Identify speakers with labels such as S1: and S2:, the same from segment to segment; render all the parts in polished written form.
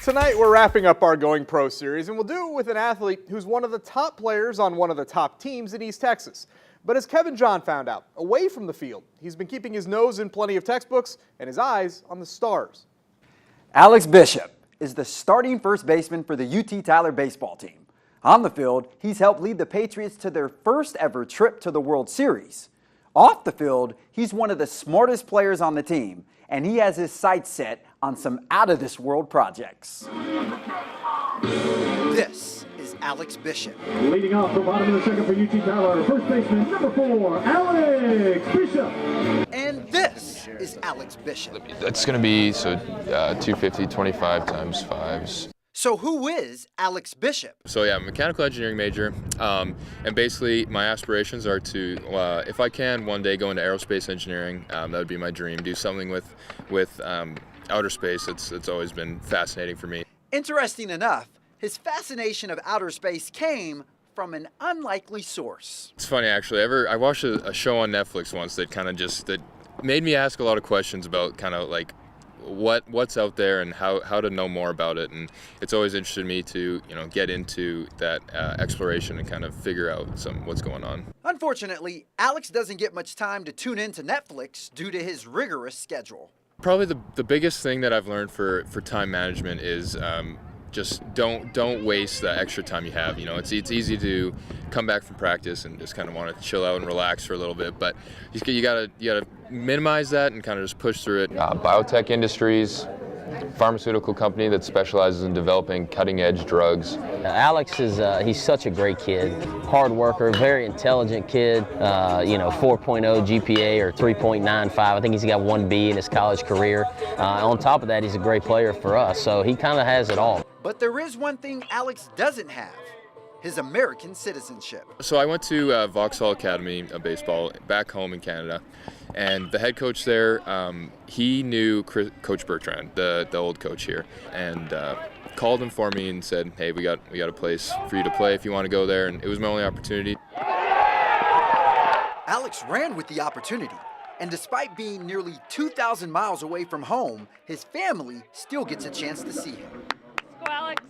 S1: Tonight we're wrapping up our Going Pro series, and we'll do it with an athlete who's one of the top players on one of the top teams in East Texas. But as Kevin John found out, away from the field, he's been keeping his nose in plenty of textbooks and his eyes on the stars.
S2: Alex Bishop is the starting first baseman for the UT Tyler baseball team. On the field, he's helped lead the Patriots to their first ever trip to the World Series. Off the field, he's one of the smartest players on the team, and he has his sights set on some out-of-this-world projects.
S3: This is Alex Bishop.
S4: Leading off the bottom of the second for UT Tyler, first baseman number 4, Alex Bishop.
S3: And this is Alex Bishop.
S5: It's going to be 250, 25 times 5s.
S3: So who is Alex Bishop?
S5: So yeah, I'm a mechanical engineering major, and basically my aspirations are to, if I can, one day go into aerospace engineering. That would be my dream. Do something with outer space. It's always been fascinating for me.
S3: Interesting enough, his fascination of outer space came from an unlikely source.
S5: It's funny actually. I watched a show on Netflix once that that made me ask a lot of questions about kind of like what's out there and how to know more about it, and it's always interested me to get into that exploration and kind of figure out what's going on.
S3: Unfortunately, Alex doesn't get much time to tune into Netflix due to his rigorous schedule.
S5: Probably the biggest thing that I've learned for time management is just don't waste the extra time you have. It's easy to come back from practice and just kind of want to chill out and relax for a little bit, but you gotta minimize that and kind of just push through it. Biotech industries, pharmaceutical company that specializes in developing cutting-edge drugs.
S6: Alex is he's such a great kid, hard worker, very intelligent kid. 4.0 GPA or 3.95. I think he's got 1B in his college career. On top of that, he's a great player for us, so he kind of has it all.
S3: But there is one thing Alex doesn't have: his American citizenship.
S5: So I went to Vauxhall Academy of Baseball back home in Canada, and the head coach there, he knew Coach Bertrand, the old coach here, and called him for me and said, "Hey, we got a place for you to play if you want to go there," and it was my only opportunity.
S3: Alex ran with the opportunity, and despite being nearly 2,000 miles away from home, his family still gets a chance to see him.
S7: Go, Alex.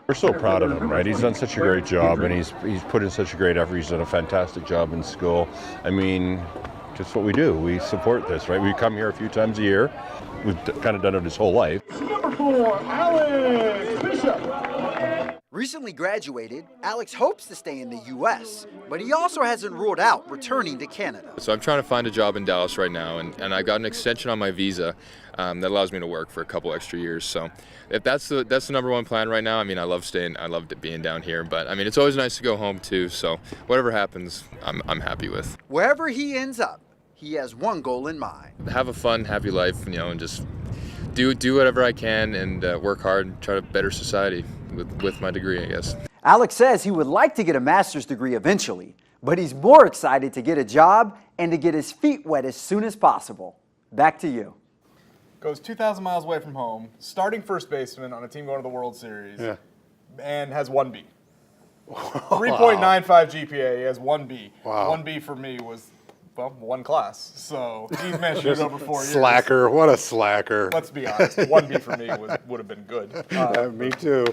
S8: We're so proud of him, right? He's done such a great job, and he's put in such a great effort. He's done a fantastic job in school. I mean, just what we do. We support this, right? We come here a few times a year. We've kind of done it his whole life.
S4: Number 4, Alex Bishop.
S3: Recently graduated, Alex hopes to stay in the U.S., but he also hasn't ruled out returning to Canada.
S5: So I'm trying to find a job in Dallas right now, and I got an extension on my visa that allows me to work for a couple extra years. So if that's the number one plan right now. I mean, I love being down here, but I mean, it's always nice to go home too. So whatever happens, I'm happy with.
S3: Wherever he ends up, he has one goal in mind:
S5: have a fun, happy life, and just do whatever I can and work hard and try to better society with my degree, I guess.
S2: Alex says he would like to get a master's degree eventually, but he's more excited to get a job and to get his feet wet as soon as possible. Back to you.
S1: Goes 2,000 miles away from home, starting first baseman on a team going to the World Series, and has 1B. 3.95 GPA, he has 1B.
S9: Wow.
S1: 1B for me was, well, one class. So he's managed to do it over 4 years.
S9: Slacker, what a slacker.
S1: Let's be honest, 1B for me would have been good.
S9: Me too.